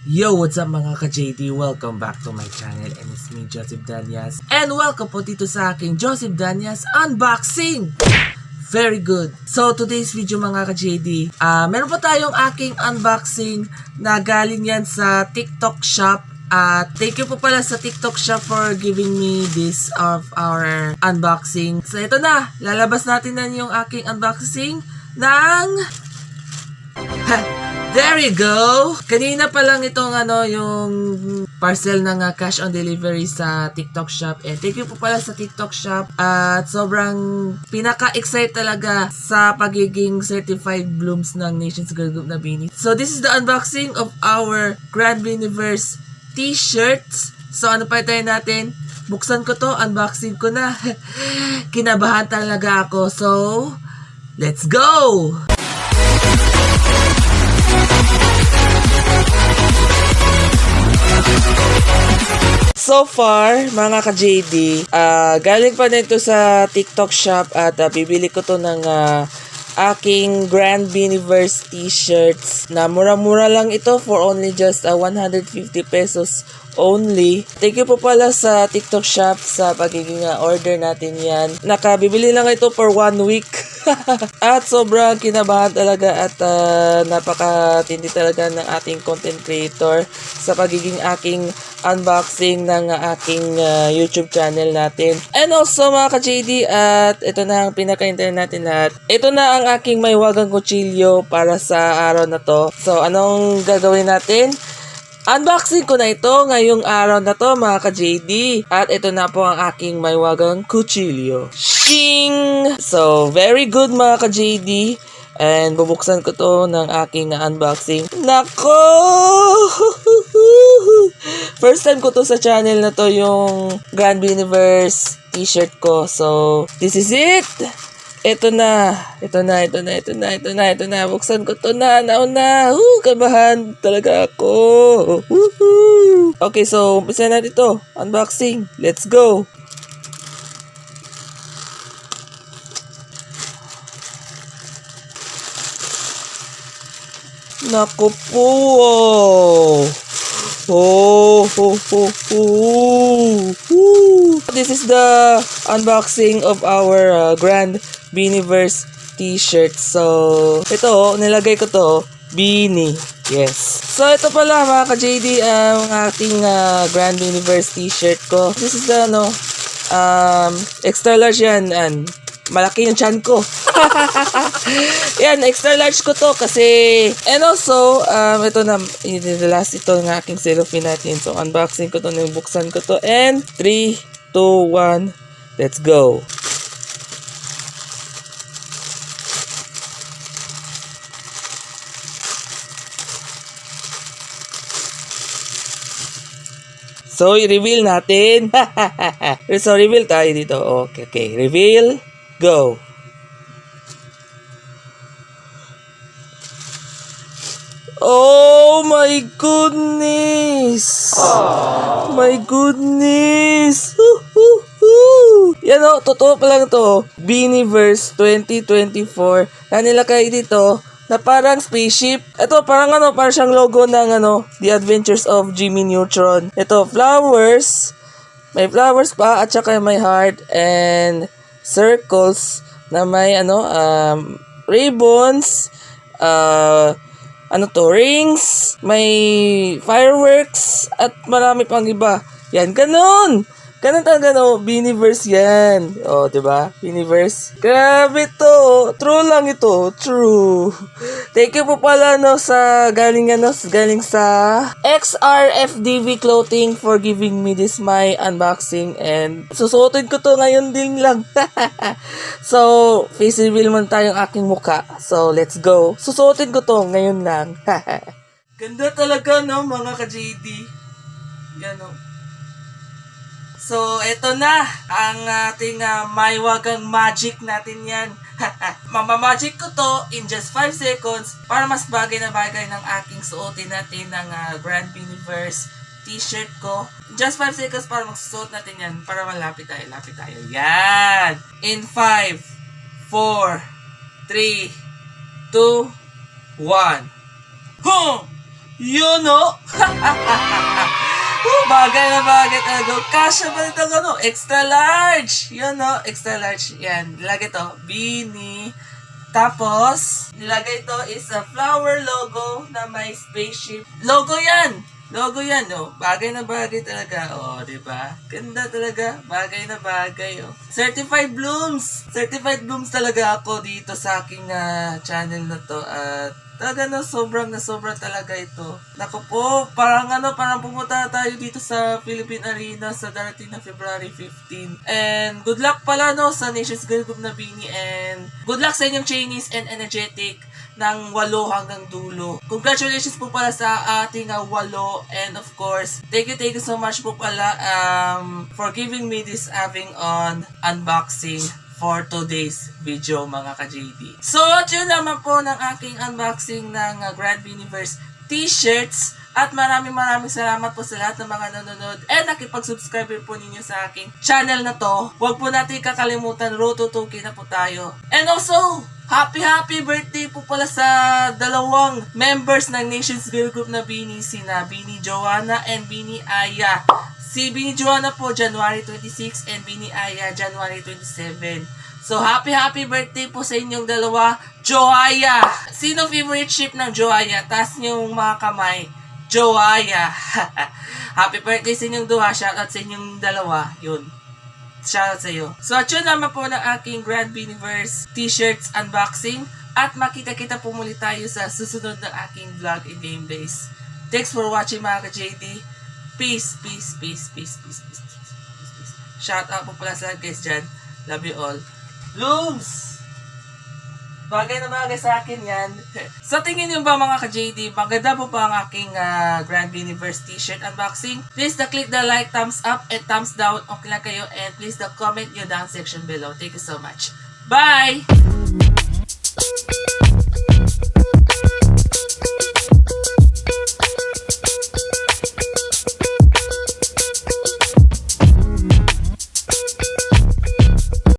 Yo, what's up mga ka-JD? Welcome back to my channel and it's me, Joseph Danias. And welcome po dito sa aking Joseph Danias Unboxing! Very good. So, today's video mga ka-JD, meron po tayong aking unboxing na galing yan sa TikTok shop. Thank you po pala sa TikTok shop for giving me this of our unboxing. So, ito na. Lalabas natin na yung aking unboxing ng... There you go! Kanina pa lang itong yung parcel ng cash on delivery sa TikTok shop. And thank you po pala sa TikTok shop. At sobrang pinaka-excite talaga sa pagiging certified blooms ng Nations Girl Group na Beanie. So this is the unboxing of our Grand Beaniverse t-shirts. So ano pa tayo natin? Buksan ko to, unboxing ko na. Kinabahan talaga ako. So, let's go! So far, mga ka-JD, galing pa nito sa TikTok shop at bibili ko to ng aking Grand Beaniverse t-shirts na mura-mura lang ito for only just 150 pesos only. Thank you po pala sa TikTok shop sa pagiging order natin yan. Nakabibili lang ito for 1 week. At sobrang kinabahan talaga at napakatindi talaga ng ating content creator sa pagiging aking unboxing ng aking YouTube channel natin. And also mga ka-JD, at ito na ang pinaka-intern natin lahat. Ito na ang aking may wagang kutsilyo para sa araw na to. So anong gagawin natin? Unboxing ko na ito ngayong araw na to mga ka-JD. At ito na po ang aking may wagang kutsilyo. Shing! So, very good mga ka-JD. And bubuksan ko to ng aking unboxing. Nako! First time ko to sa channel na to yung Grand Beaniverse t-shirt ko. So, this is it! Ito na. Buksan ko to na. Nauna. Kabahan talaga ako. Okay, so, umpisa natin ito. Unboxing. Let's go. Naku po. This is the unboxing of our Grand Beaniverse t-shirt. So, ito, nilagay ko to, beanie. Yes. So, ito pala mga ka-JD, ang ating Grand Beaniverse t-shirt ko. This is the, extra large yan. And malaki yung chan ko. Yan, extra large ko to kasi, and also, ito na, the last ito ng aking cellophane natin. So, unboxing ko to, buksan ko to, and 3, 2, 1, let's go. So, i-reveal natin. So, reveal tayo dito. Okay. Reveal. Go. Oh my goodness! Aww. My goodness! Yan o, totoo pa lang to. Beaniverse 2024 na nilagay dito na parang spaceship. Ito, parang parang siyang logo ng The Adventures of Jimmy Neutron. Ito, flowers. May flowers pa at saka may heart and circles na may ribbons, rings, may fireworks at marami pang iba. Yan, ganun talaga Beaniverse yan. Diba? Beaniverse. Grabe to. True lang ito. True. Thank you po pala sa galing sa XRFDV Clothing for giving me this my unboxing, and susuotin ko to ngayon din lang. So, face reveal man tayong aking muka. So, let's go. Susuotin ko to ngayon lang. Ganda talaga mga ka-JD. Yan So, eto na ang ating may wagang magic natin yan. Mamamagic ko to in just 5 seconds para mas bagay na bagay ng aking suotin natin ng Grand Beaniverse t-shirt ko. Just 5 seconds para magsusuot natin yan para malapit tayo. Yan! In 5, 4, 3, 2, 1. Yun, no? Bagay na bagay talaga. Kasha ba ito, ano? Extra large. Yun, no? Extra large. Yan. Nilagay ito. Beanie. Tapos, nilagay ito is a flower logo na may spaceship. Logo yan! Logo yan, oh. Bagay na bagay talaga. Oh, di ba? Ganda talaga. Bagay na bagay, oh. Certified Blooms! Certified Blooms talaga ako dito sa aking channel na to. At talaga na sobra talaga ito. Naku po, parang pumunta tayo dito sa Philippine Arena sa darating na February 15. And good luck pala no sa Nations Girl Group na Beanie, and good luck sa inyong Chinese and energetic ng 8 hanggang dulo. Congratulations po pala sa ating 8, and of course, thank you so much po pala for giving me this having on unboxing for today's video mga ka-JD. So, yun naman po ng aking unboxing ng Grand Beaniverse t-shirts, at maraming salamat po sa lahat ng mga nanonood and nakipag-subscribe po ninyo sa aking channel na to. Huwag po natin kakalimutan, road to 2K na po tayo. And also, happy birthday po pala sa 2 members ng Nations Girl Group na Beanie, sina Beanie Joanna and Beanie Aya. Si Beanie Joanna po, January 26, and Beanie Aya, January 27. So, happy birthday po sa inyong 2, Joaya. Sino favorite ship ng Joaya? Taas niyong mga kamay. Joaya. Happy birthday sa inyong 2. Shoutout sa inyong 2. Yun. Shoutout sa iyo. So, yun naman po ng aking Grand Beaniverse t-shirts unboxing. At makita-kita po muli tayo sa susunod ng aking vlog and gameplays. Thanks for watching mga ka-JD. Peace. Shout out po pala sa guys dyan. Love you all. Blooms! Bagay na bagay sa akin yan. Sa tingin nyo ba mga ka-JD, maganda po ba ang aking Grand Beaniverse t-shirt unboxing? Please click the like, thumbs up, and thumbs down. Okay lang kayo. And please comment nyo down section below. Thank you so much. Bye!